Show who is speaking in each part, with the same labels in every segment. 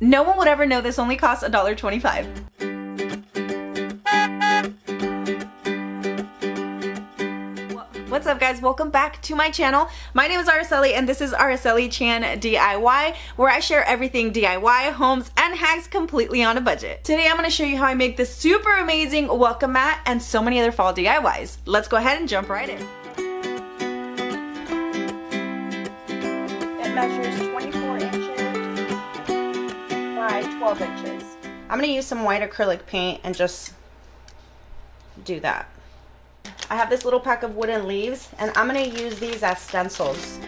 Speaker 1: No one would ever know this only costs $1.25. What's up guys, welcome back to my channel. My name is Araceli and this is Araceli DIY, where I share everything DIY, homes, and hacks completely on a budget. Today I'm going to show you how I make this super amazing welcome mat and so many other fall DIYs. Let's go ahead and jump right in. It measures 24 inches by 12 inches. I'm going to use some white acrylic paint and just do that. I have this little pack of wooden leaves and I'm going to use these as stencils.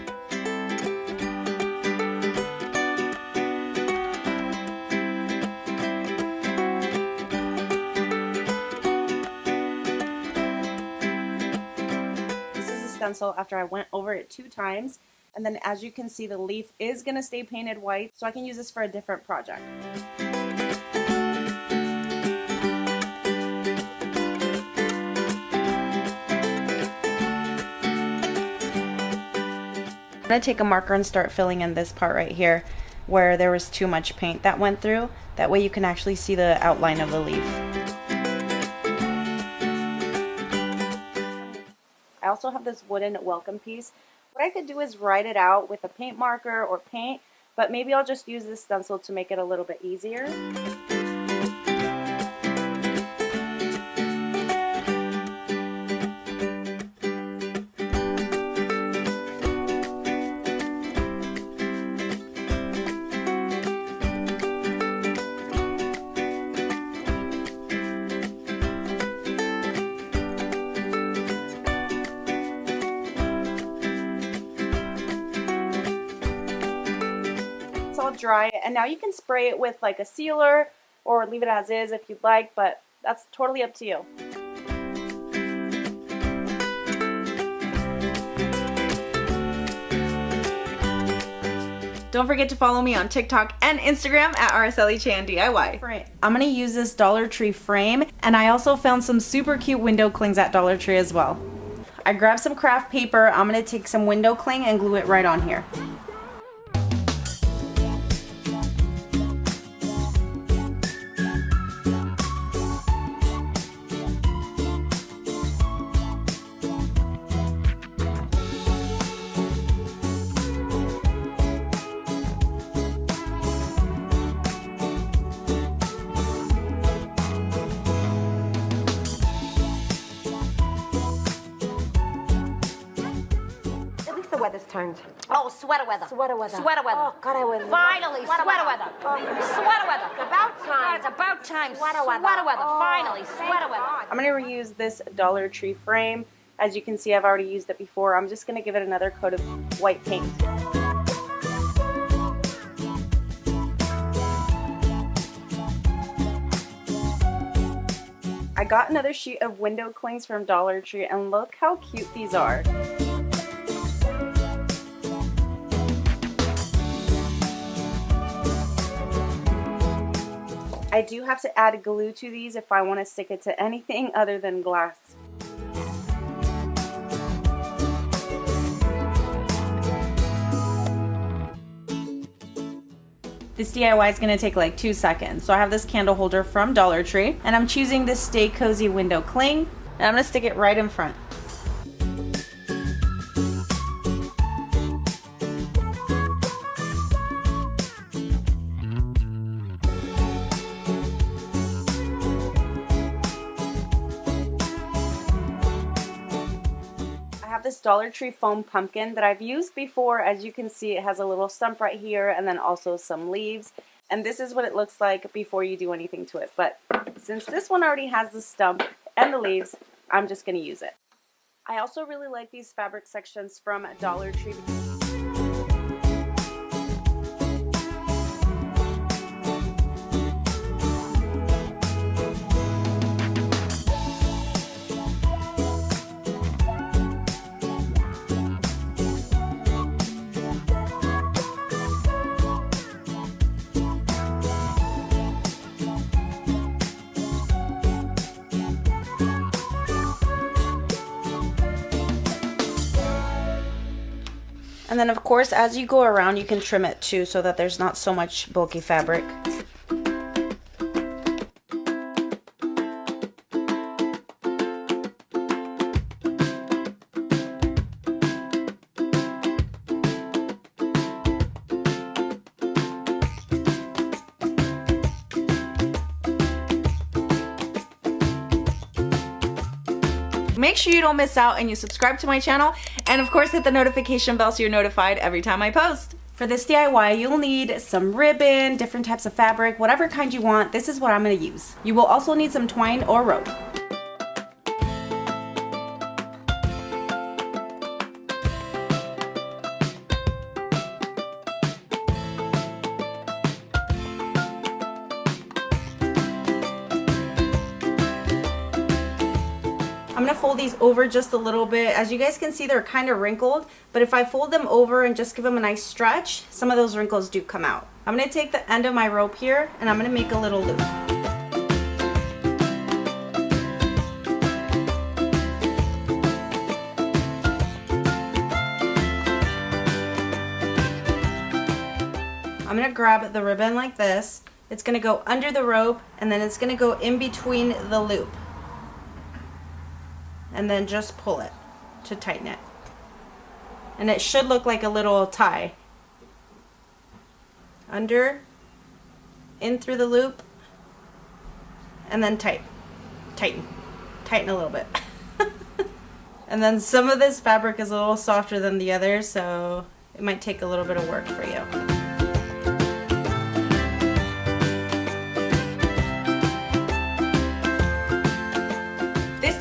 Speaker 1: This is a stencil after I went over it 2 times, and then as you can see the leaf is going to stay painted white, so I can use this for a different project. I'm going to take a marker and start filling in this part right here where there was too much paint that went through. That way you can actually see the outline of the leaf. I also have this wooden welcome piece. What I could do is write it out with a paint marker or paint, but maybe I'll just use this stencil to make it a little bit easier. All dry, and now you can spray it with like a sealer or leave it as is if you'd like, but that's totally up to you. Don't forget to follow me on TikTok and Instagram at aracelichanyt. I'm going to use this Dollar Tree frame, and I also found some super cute window clings at Dollar Tree as well. I grabbed some craft paper. I'm going to take some window cling and glue it right on here.
Speaker 2: Weather's turned.
Speaker 3: Oh, sweater weather.
Speaker 2: Sweater weather.
Speaker 3: Sweater weather.
Speaker 2: Oh, God, I was...
Speaker 3: Finally, sweater weather. Sweater weather.
Speaker 2: It's about time.
Speaker 3: God, it's about time.
Speaker 2: Sweater weather.
Speaker 3: Sweater weather.
Speaker 2: Oh,
Speaker 3: Finally, sweater weather.
Speaker 2: God.
Speaker 1: I'm going to reuse this Dollar Tree frame. As you can see, I've already used it before. I'm just going to give it another coat of white paint. I got another sheet of window clings from Dollar Tree, and look how cute these are. I do have to add glue to these if I want to stick it to anything other than glass. This DIY is going to take like 2 seconds. So I have this candle holder from Dollar Tree, and I'm choosing this Stay Cozy window cling, and I'm going to stick it right in front. This Dollar Tree foam pumpkin that I've used before. As you can see, it has a little stump right here and then also some leaves, and this is what it looks like before you do anything to it. But since this one already has the stump and the leaves, I'm just going to use it. I also really like these fabric sections from Dollar Tree. And then of course, as you go around, you can trim it too so that there's not so much bulky fabric.
Speaker 2: Make sure you don't miss out and you subscribe to my channel, and of course hit the notification bell so you're notified every time I post.
Speaker 1: For this DIY, you'll need some ribbon, different types of fabric, whatever kind you want. This is what I'm going to use. You will also need some twine or rope. I'm gonna fold these over just a little bit. As you guys can see, they're kind of wrinkled, but if I fold them over and just give them a nice stretch, some of those wrinkles do come out. I'm gonna take the end of my rope here and I'm gonna make a little loop. I'm gonna grab the ribbon like this. It's gonna go under the rope and then it's gonna go in between the loop. And then just pull it to tighten it. And it should look like a little tie. Under, in through the loop, and then tighten a little bit. And then some of this fabric is a little softer than the others, so it might take a little bit of work for you.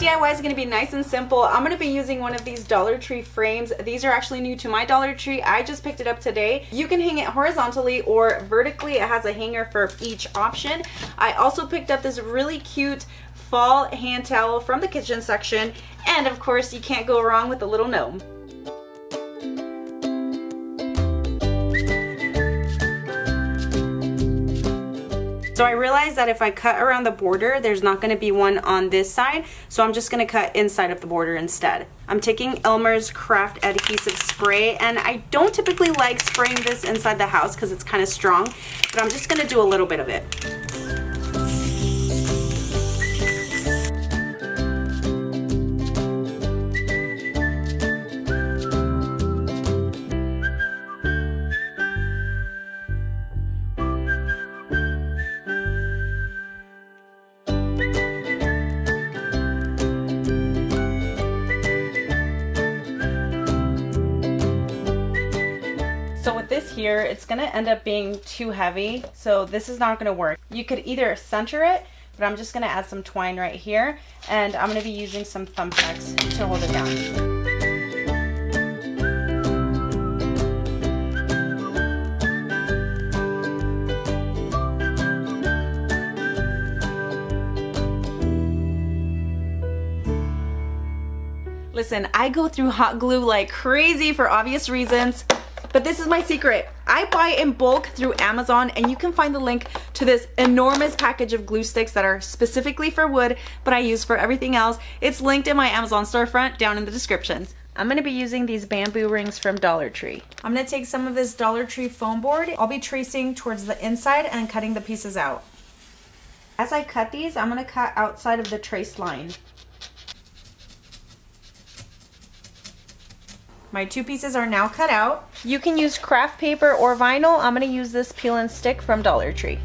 Speaker 2: DIY is going to be nice and simple. I'm going to be using one of these Dollar Tree frames. These are actually new to my Dollar Tree. I just picked it up today. You can hang it horizontally or vertically. It has a hanger for each option. I also picked up this really cute fall hand towel from the kitchen section. And of course, you can't go wrong with a little gnome.
Speaker 1: So I realized that if I cut around the border, there's not going to be one on this side, so I'm just going to cut inside of the border instead. I'm taking Elmer's Craft Adhesive Spray, and I don't typically like spraying this inside the house because it's kind of strong, but I'm just going to do a little bit of it.
Speaker 2: So with this here, it's gonna end up being too heavy, so this is not gonna work. You could either center it, but I'm just gonna add some twine right here, and I'm gonna be using some thumbtacks to hold it down. Listen, I go through hot glue like crazy for obvious reasons, but this is my secret. I buy in bulk through Amazon, and you can find the link to this enormous package of glue sticks that are specifically for wood, but I use for everything else. It's linked in my Amazon storefront down in the description. I'm gonna be using these bamboo rings from Dollar Tree.
Speaker 1: I'm gonna take some of this Dollar Tree foam board. I'll be tracing towards the inside and cutting the pieces out. As I cut these, I'm gonna cut outside of the traced line. My two pieces are now cut out.
Speaker 2: You can use craft paper or vinyl. I'm gonna use this peel and stick from Dollar Tree.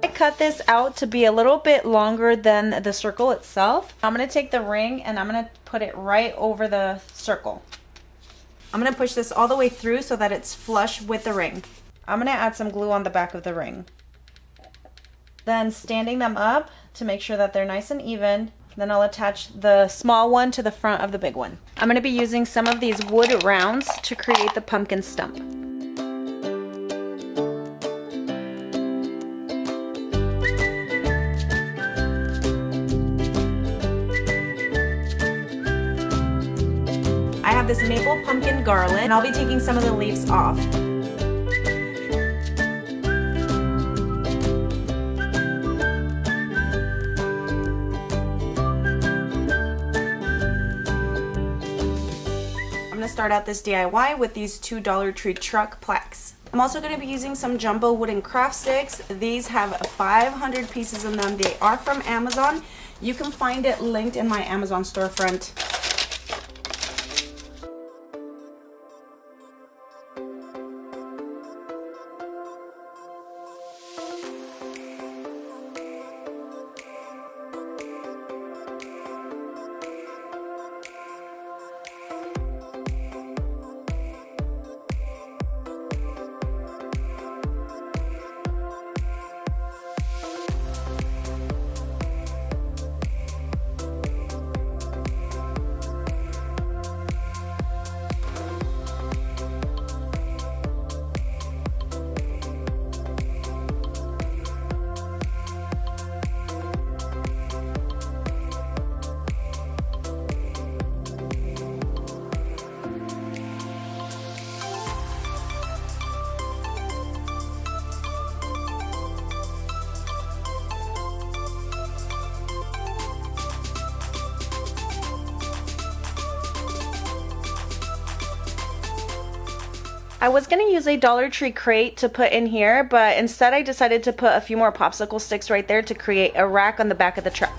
Speaker 2: I cut this out to be a little bit longer than the circle itself. I'm gonna take the ring and I'm gonna put it right over the circle.
Speaker 1: I'm gonna push this all the way through so that it's flush with the ring.
Speaker 2: I'm gonna add some glue on the back of the ring. Then standing them up to make sure that they're nice and even, then I'll attach the small one to the front of the big one. I'm gonna be using some of these wood rounds to create the pumpkin stump.
Speaker 1: I have this maple pumpkin garland, and I'll be taking some of the leaves off.
Speaker 2: going to start out this DIY with these two Dollar Tree truck plaques. I'm also going to be using some jumbo wooden craft sticks. These have 500 pieces in them. They are from Amazon. You can find it linked in my Amazon storefront. I was going to use a Dollar Tree crate to put in here, but instead I decided to put a few more popsicle sticks right there to create a rack on the back of the truck.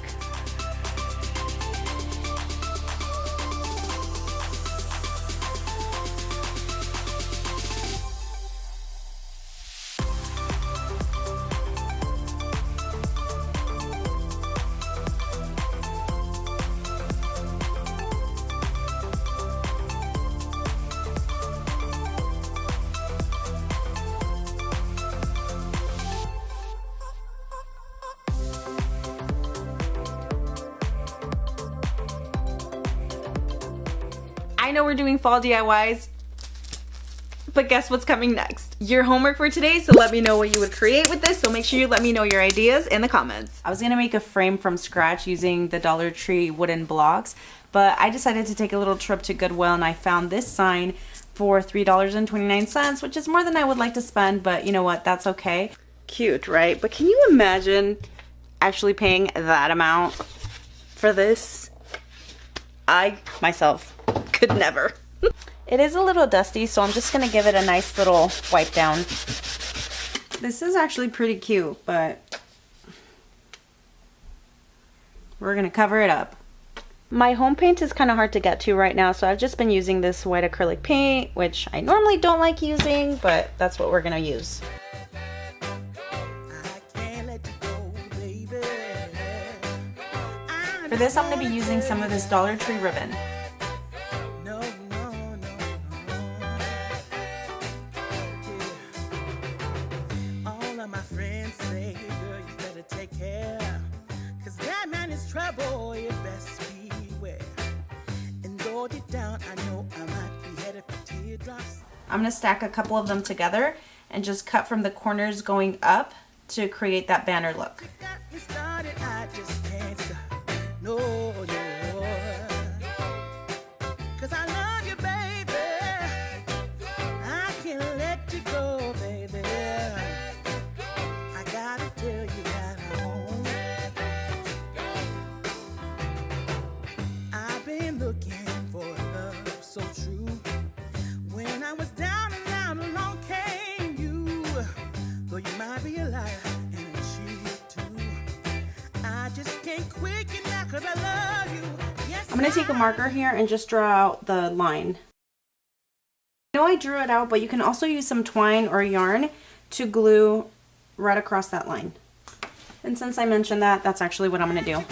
Speaker 2: I know we're doing fall DIYs, but guess what's coming next? Your homework for today, so let me know what you would create with this, so make sure you let me know your ideas in the comments. I was gonna make a frame from scratch using the Dollar Tree wooden blocks, but I decided to take a little trip to Goodwill and I found this sign for $3.29, which is more than I would like to spend, but you know what, that's okay. Cute, right? But can you imagine actually paying that amount for this? I, myself, could never. It is a little dusty, so I'm just gonna give it a nice little wipe down. This is actually pretty cute, but we're gonna cover it up. My home paint is kind of hard to get to right now, so I've just been using this white acrylic paint, which I normally don't like using, but that's what we're gonna use. For this, I'm gonna be using some of this Dollar Tree ribbon. I'm going to stack a couple of them together and just cut from the corners going up to create that banner look. I'm going to take a marker here and just draw out the line. I know I drew it out, but you can also use some twine or yarn to glue right across that line. And since I mentioned that, that's actually what I'm going to do.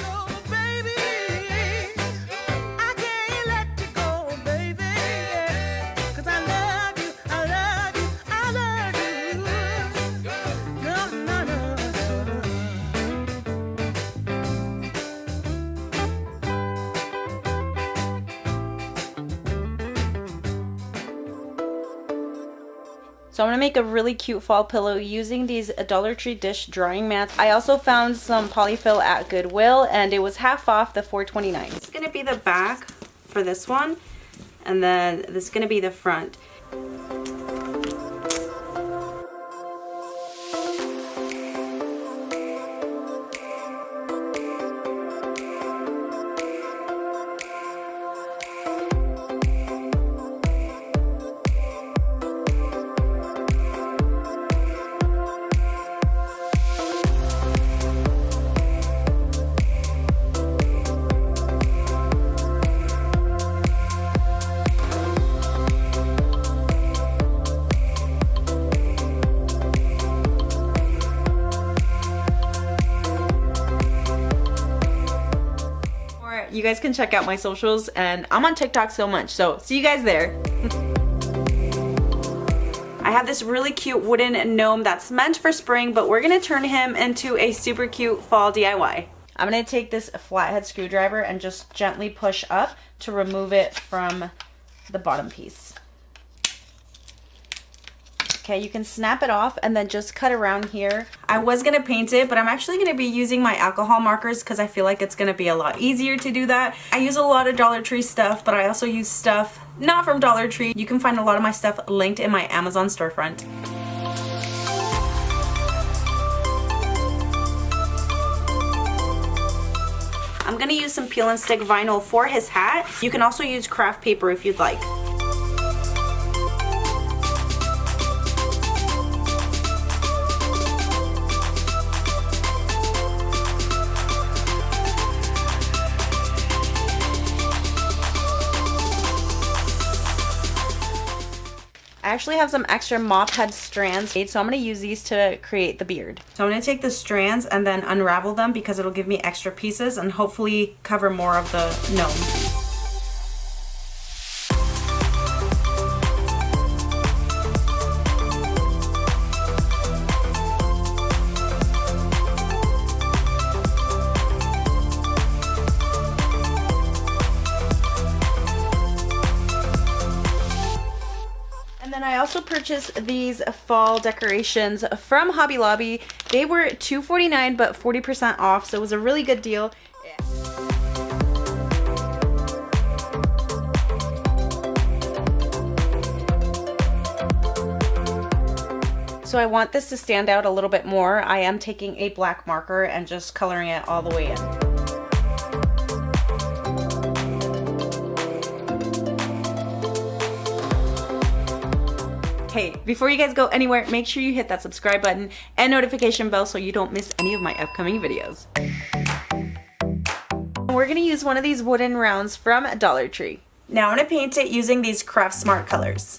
Speaker 2: So I'm going to make a really cute fall pillow using these Dollar Tree dish drawing mats. I also found some polyfill at Goodwill and it was half off the $4.29. This is going to be the back for this one, and then this is going to be the front. you guys can check out my socials, and I'm on TikTok so much, so see you guys there. I have this really cute wooden gnome that's meant for spring, but we're gonna turn him into a super cute fall DIY. I'm gonna take this flathead screwdriver and just gently push up to remove it from the bottom piece. Okay, you can snap it off and then just cut around here. I was gonna paint it, but I'm actually gonna be using my alcohol markers because I feel like it's gonna be a lot easier to do that. I use a lot of Dollar Tree stuff, but I also use stuff not from Dollar Tree. You can find a lot of my stuff linked in my Amazon storefront. I'm gonna use some peel and stick vinyl for his hat. You can also use craft paper if you'd like. I actually have some extra mop head strands, so I'm going to use these to create the beard. So I'm going to take the strands and then unravel them because it'll give me extra pieces and hopefully cover more of the gnome. And then I also purchased these fall decorations from Hobby Lobby. They were $2.49 but 40% off, so it was a really good deal. So I want this to stand out a little bit more. I am taking a black marker and just coloring it all the way in. Hey, before you guys go anywhere, make sure you hit that subscribe button and notification bell so you don't miss any of my upcoming videos. We're gonna use one of these wooden rounds from Dollar Tree. Now I'm gonna paint it using these Craft Smart colors.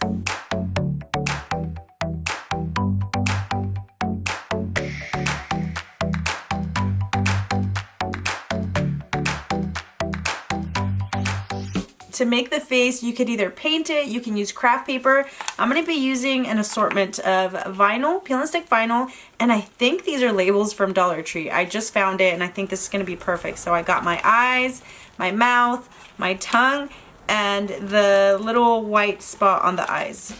Speaker 2: To make the face, you could either paint it, you can use craft paper. I'm going to be using an assortment of vinyl, peel and stick vinyl, and I think these are labels from Dollar Tree. I just found it and I think this is going to be perfect. So I got my eyes, my mouth, my tongue, and the little white spot on the eyes.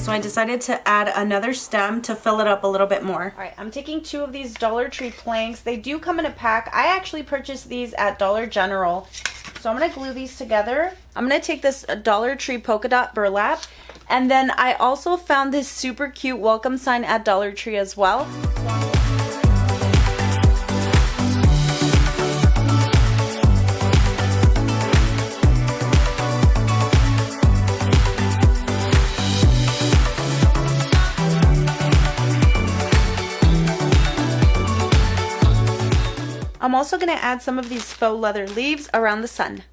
Speaker 2: So I decided to add another stem to fill it up a little bit more. All right, I'm taking 2 of these Dollar Tree planks. They do come in a pack. I actually purchased these at Dollar General. So I'm gonna glue these together. I'm gonna take this Dollar Tree polka dot burlap, and then I also found this super cute welcome sign at Dollar Tree as well. I'm also going to add some of these faux leather leaves around the sun.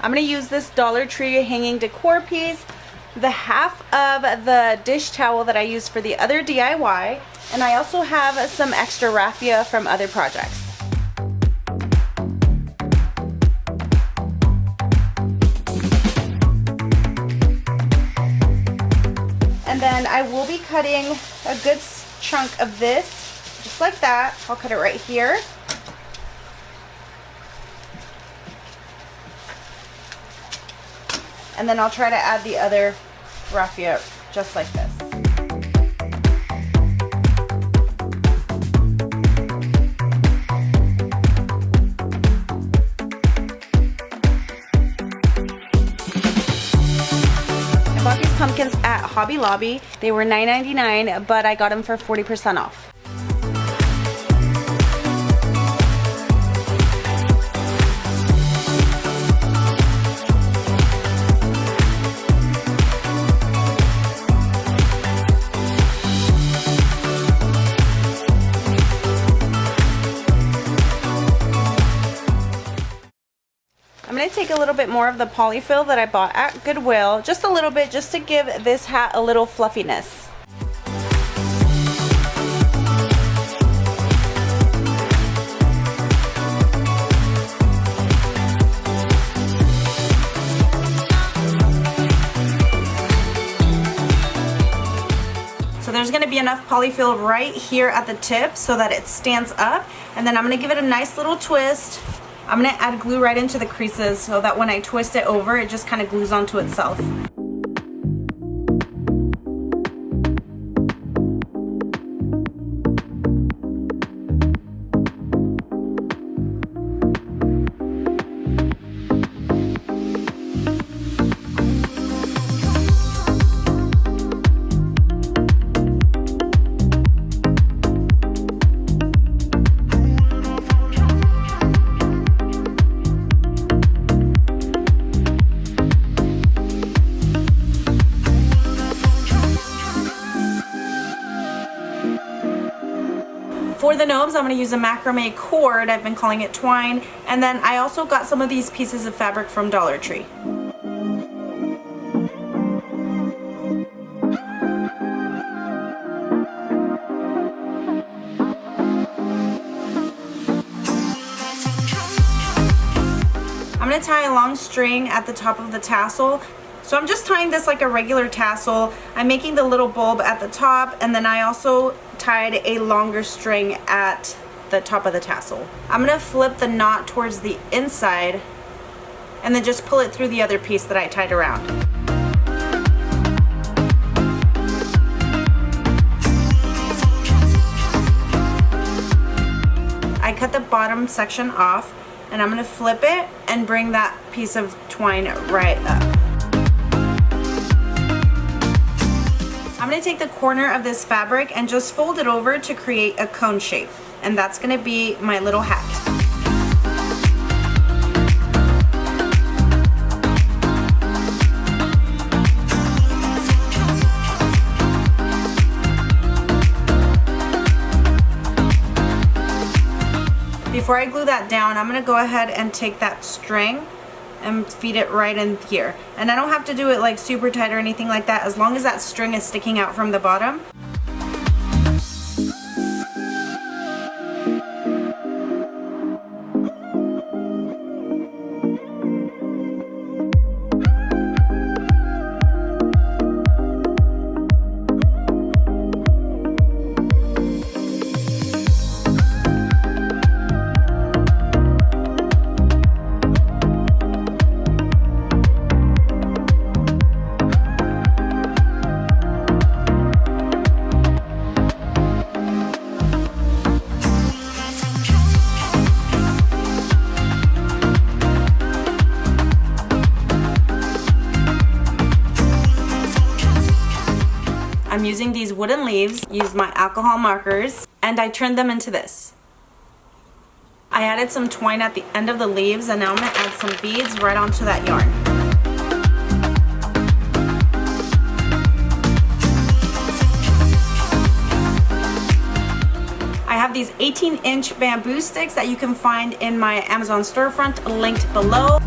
Speaker 2: I'm going to use this Dollar Tree hanging decor piece, the half of the dish towel that I used for the other DIY, and I also have some extra raffia from other projects. And then I will be cutting a good chunk of this, just like that. I'll cut it right here. And then I'll try to add the other raffia
Speaker 1: just like this. I bought these pumpkins at Hobby Lobby. They were $9.99, but I got them for 40% off. I'm going to take a little bit more of the polyfill that I bought at Goodwill, just a little bit, just to give this hat a little fluffiness. So there's going to be enough polyfill right here at the tip so that it stands up, and then I'm going to give it a nice little twist. I'm going to add glue right into the creases so that when I twist it over, it just kind of glues onto itself. For the gnomes, I'm going to use a macrame cord. I've been calling it twine. And then I also got some of these pieces of fabric from Dollar Tree. I'm going to tie a long string at the top of the tassel. So I'm just tying this like a regular tassel. I'm making the little bulb at the top, and then I also tied a longer string at the top of the tassel. I'm going to flip the knot towards the inside and then just pull it through the other piece that I tied around. I cut the bottom section off, and I'm going to flip it and bring that piece of twine right up. I'm going to take the corner of this fabric and just fold it over to create a cone shape, and that's going to be my little hat. Before I glue that down, I'm going to go ahead and take that string and feed it right in here. And I don't have to do it like super tight or anything like that, as long as that string is sticking out from the bottom. I'm using these wooden leaves, used my alcohol markers, and I turned them into this. I added some twine at the end of the leaves, and now I'm going to add some beads right onto that yarn. I have these 18-inch bamboo sticks that you can find in my Amazon storefront, linked below.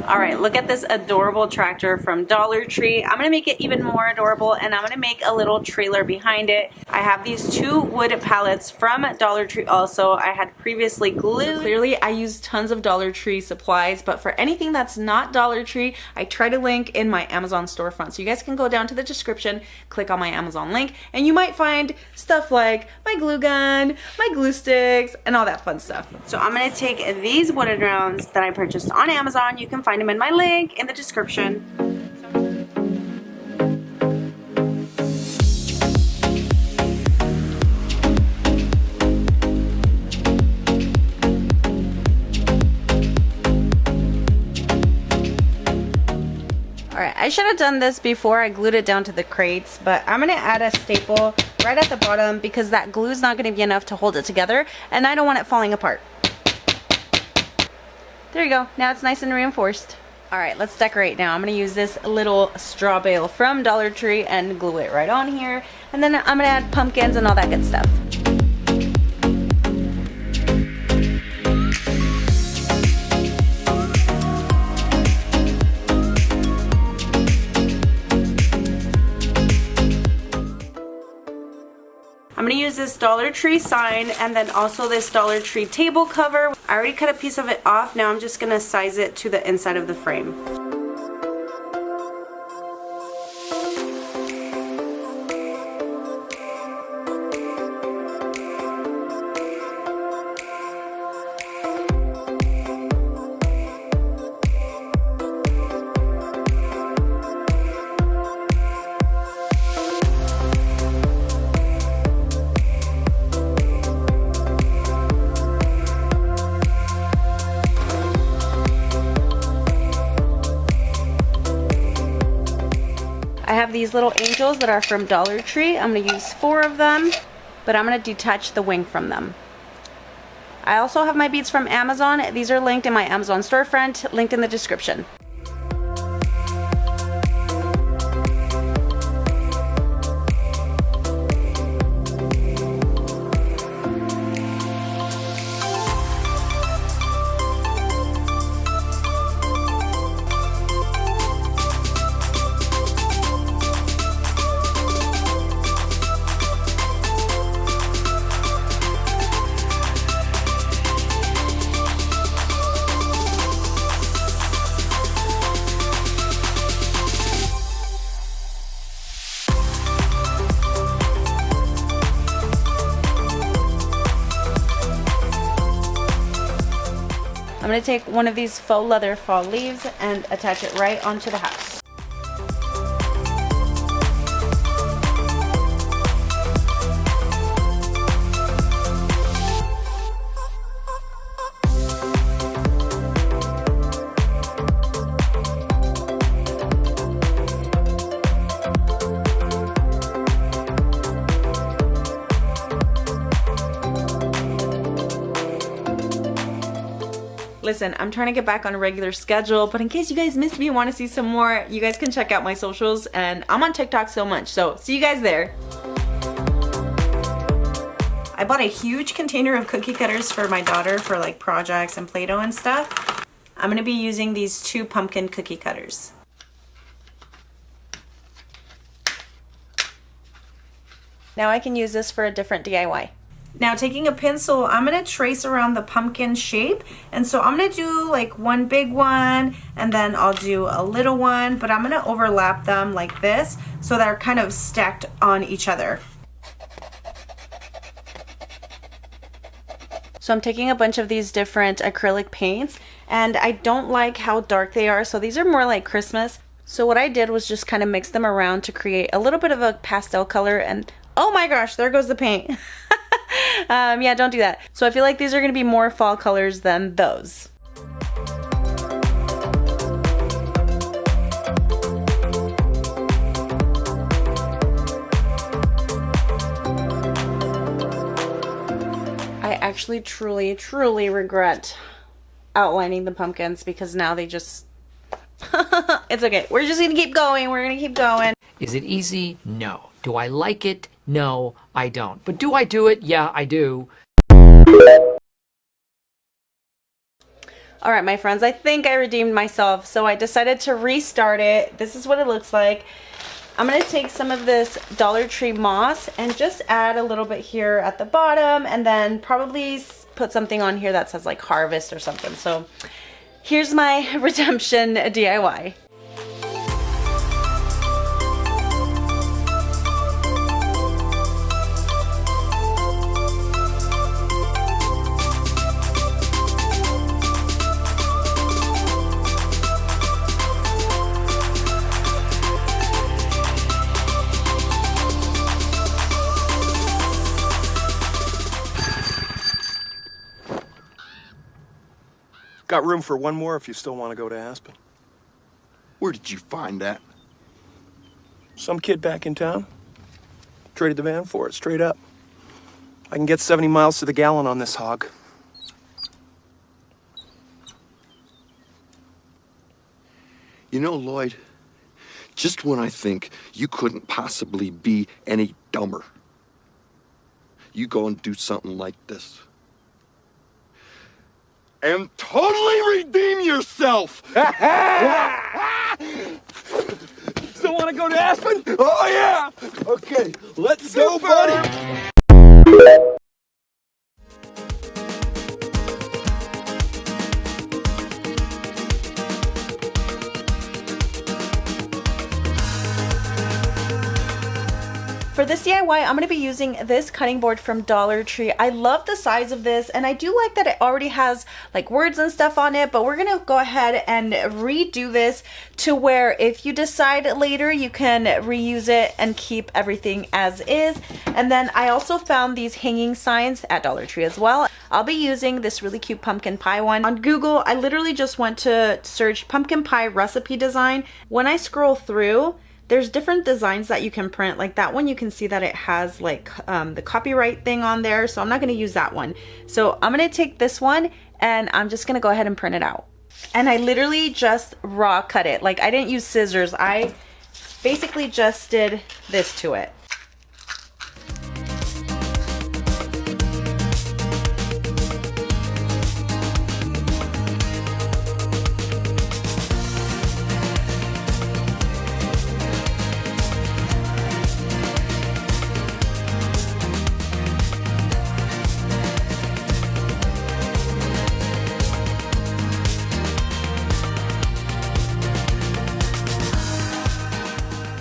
Speaker 1: All right, look at this adorable tractor from Dollar Tree. I'm gonna make it even more adorable, and I'm gonna make a little trailer behind it. I have these 2 wood pallets from Dollar Tree also. I had previously glued.
Speaker 2: So clearly I use tons of Dollar Tree supplies, but for anything that's not Dollar Tree, I try to link in my Amazon storefront. So you guys can go down to the description, click on my Amazon link, and you might find stuff like my glue gun, my glue sticks, and all that fun stuff.
Speaker 1: So I'm gonna take these wooden rounds that I purchased on Amazon. You can find them in my link in the description. Alright, I should have done this before I glued it down to the crates, but I'm going to add a staple right at the bottom because that glue is not going to be enough to hold it together, and I don't want it falling apart. There you go. Now it's nice and reinforced. Alright, let's decorate now. I'm going to use this little straw bale from Dollar Tree and glue it right on here, and then I'm going to add pumpkins and all that good stuff. I'm going to use this Dollar Tree sign and then also this Dollar Tree table cover. I already cut a piece of it off. Now I'm just going to size it to the inside of the frame. I have these little angels that are from Dollar Tree. I'm going to use 4 of them, but I'm going to detach the wing from them. I also have my beads from Amazon. These are linked in my Amazon storefront, linked in the description. I'm going to take one of these faux leather fall leaves and attach it right onto the house. Listen, I'm trying to get back on a regular schedule, but in case you guys missed me and want to see some more, you guys can check out my socials, and I'm on TikTok so much, so see you guys there. I bought a huge container of cookie cutters for my daughter for like projects and Play-Doh and stuff. I'm going to be using these 2 pumpkin cookie cutters. Now I can use this for a different DIY. Now taking a pencil, I'm going to trace around the pumpkin shape, and so I'm going to do like one big one and then I'll do a little one, but I'm going to overlap them like this so they're kind of stacked on each other. So I'm taking a bunch of these different acrylic paints, and I don't like how dark they are, so these are more like Christmas. So what I did was just kind of mix them around to create a little bit of a pastel color, and oh my gosh, there goes the paint. Yeah, don't do that. So I feel like these are going to be more fall colors than those. I actually truly regret outlining the pumpkins because now they just it's okay. We're just gonna keep going. We're gonna keep going.
Speaker 4: Is it easy? No. Do I like it? No, I don't. But do I do it? Yeah, I do.
Speaker 2: All right, my friends, I think I redeemed myself, so I decided to restart it. This is what it looks like. I'm gonna take some of this Dollar Tree moss and just add a little bit here at the bottom, and then probably put something on here that says like harvest or something. So here's my redemption DIY.
Speaker 5: Got room for one more if you still want to go to Aspen.
Speaker 6: Where did you find that?
Speaker 5: Some kid back in town traded the van for it, straight up. I can get 70 miles to the gallon on this hog.
Speaker 6: You know, Lloyd, just when I think you couldn't possibly be any dumber, you go and do something like this. And totally redeem yourself!
Speaker 5: Still want to go to Aspen?
Speaker 6: Oh, yeah! Okay, let's go, buddy!
Speaker 2: For this DIY, I'm going to be using this cutting board from Dollar Tree. I love the size of this, and I do like that it already has like words and stuff on it, but we're going to go ahead and redo this to where if you decide later, you can reuse it and keep everything as is. And then I also found these hanging signs at Dollar Tree as well. I'll be using this really cute pumpkin pie one. On Google, I literally just went to search pumpkin pie recipe design. When I scroll through, there's different designs that you can print. Like that one, you can see that it has like the copyright thing on there. So I'm not going to use that one. So I'm going to take this one and I'm just going to go ahead and print it out. And I literally just raw cut it. Like I didn't use scissors. I basically just did this to it.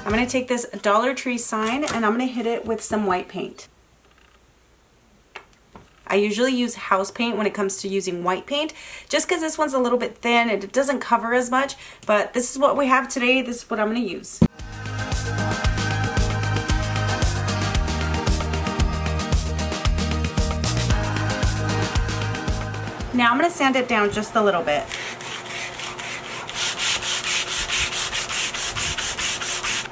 Speaker 2: I'm going to take this Dollar Tree sign and I'm going to hit it with some white paint. I usually use house paint when it comes to using white paint, just because this one's a little bit thin and it doesn't cover as much, but this is what we have today. This is what I'm going to use. Now I'm going to sand it down just a little bit.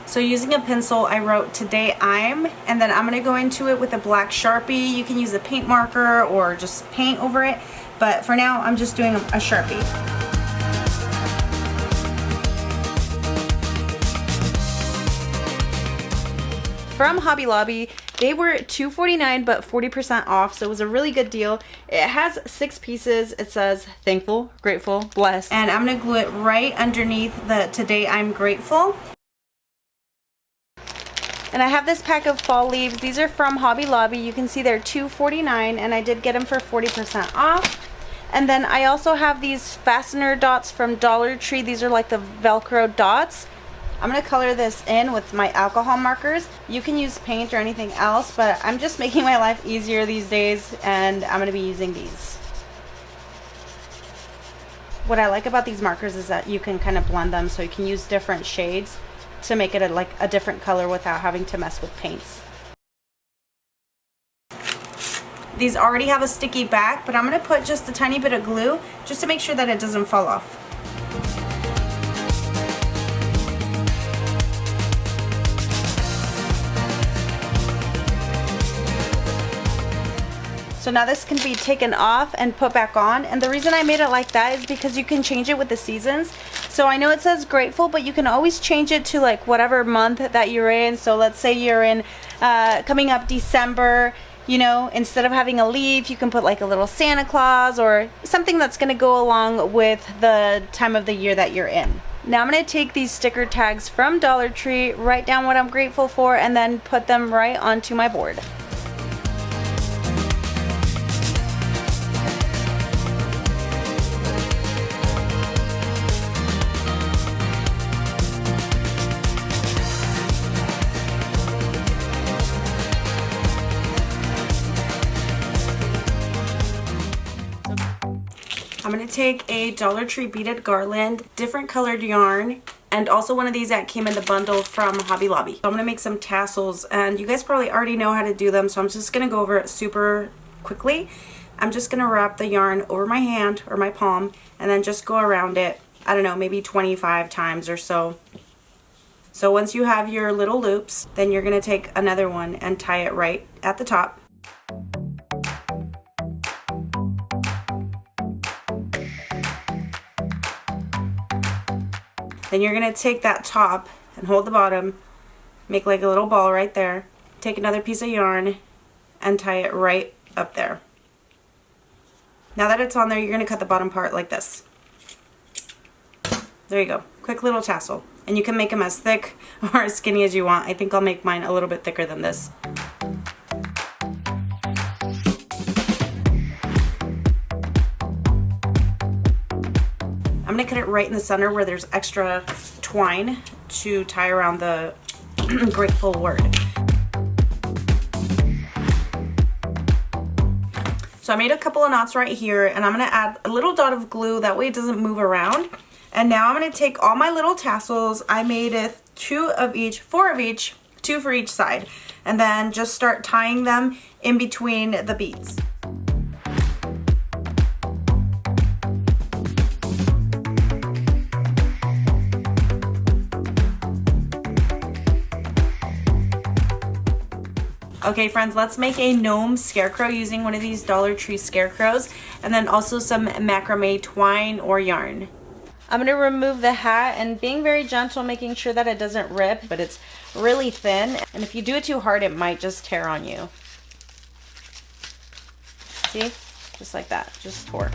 Speaker 2: So using a pencil, I wrote "Today I'm," and then I'm going to go into it with a black Sharpie. You can use a paint marker or just paint over it, but for now I'm just doing a Sharpie. From Hobby Lobby, they were $2.49 but 40% off, so it was a really good deal. It has 6 pieces. It says thankful, grateful, blessed, and I'm going to glue it right underneath the "Today I'm Grateful." And I have this pack of fall leaves. These are from Hobby Lobby. You can see they're $2.49 and I did get them for 40% off. And then I also have these fastener dots from Dollar Tree. These are like the Velcro dots. I'm going to color this in with my alcohol markers. You can use paint or anything else, but I'm just making my life easier these days and I'm going to be using these. What I like about these markers is that you can kind of blend them so you can use different shades to make it like a different color without having to mess with paints. These already have a sticky back, but I'm going to put just a tiny bit of glue just to make sure that it doesn't fall off. So now this can be taken off and put back on, and the reason I made it like that is because you can change it with the seasons. So I know it says grateful, but you can always change it to like whatever month that you're in. So let's say you're in coming up December You know, instead of having a leaf, you can put like a little Santa Claus or something that's gonna go along with the time of the year that you're in. Now I'm gonna take these sticker tags from Dollar Tree, write down what I'm grateful for, and then put them right onto my board. I'm going to take a Dollar Tree beaded garland, different colored yarn, and also one of these that came in the bundle from Hobby Lobby. So I'm going to make some tassels, and you guys probably already know how to do them, so I'm just going to go over it super quickly. I'm just going to wrap the yarn over my hand or my palm and then just go around it, I don't know, maybe 25 times or so. So once you have your little loops, then you're going to take another one and tie it right at the top. Then you're going to take that top and hold the bottom, make like a little ball right there, take another piece of yarn and tie it right up there. Now that it's on there, you're going to cut the bottom part like this. There you go. Quick little tassel. And you can make them as thick or as skinny as you want. I think I'll make mine a little bit thicker than this. I'm going to cut it right in the center where there's extra twine to tie around the grateful word. So I made a couple of knots right here, and I'm going to add a little dot of glue, that way it doesn't move around. And now I'm going to take all my little tassels, I made it 2 of each, 4 of each, 2 for each side, and then just start tying them in between the beads. Okay friends, let's make a gnome scarecrow using one of these Dollar Tree scarecrows, and then also some macrame twine or yarn. I'm going to remove the hat, and being very gentle, making sure that it doesn't rip, but it's really thin, and if you do it too hard it might just tear on you. See? Just like that, just tore.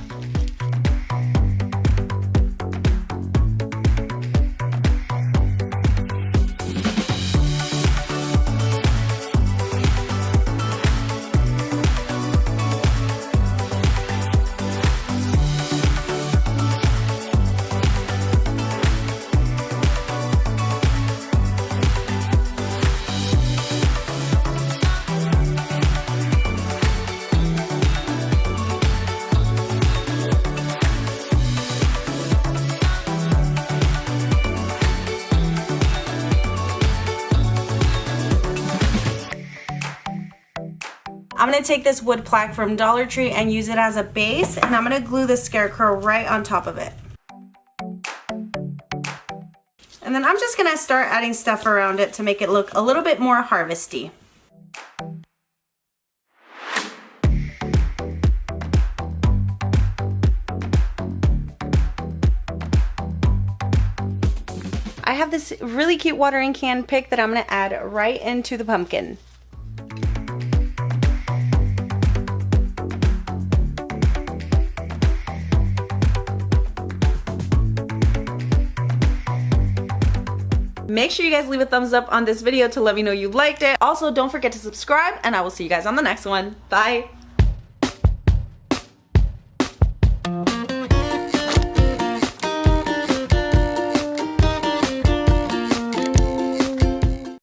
Speaker 2: I'm going to take this wood plaque from Dollar Tree and use it as a base, and I'm going to glue the scarecrow right on top of it. And then I'm just going to start adding stuff around it to make it look a little bit more harvesty. I have this really cute watering can pick that I'm going to add right into the pumpkin. Make sure you guys leave a thumbs up on this video to let me know you liked it. Also, don't forget to subscribe, and I will see you guys on the next one. Bye!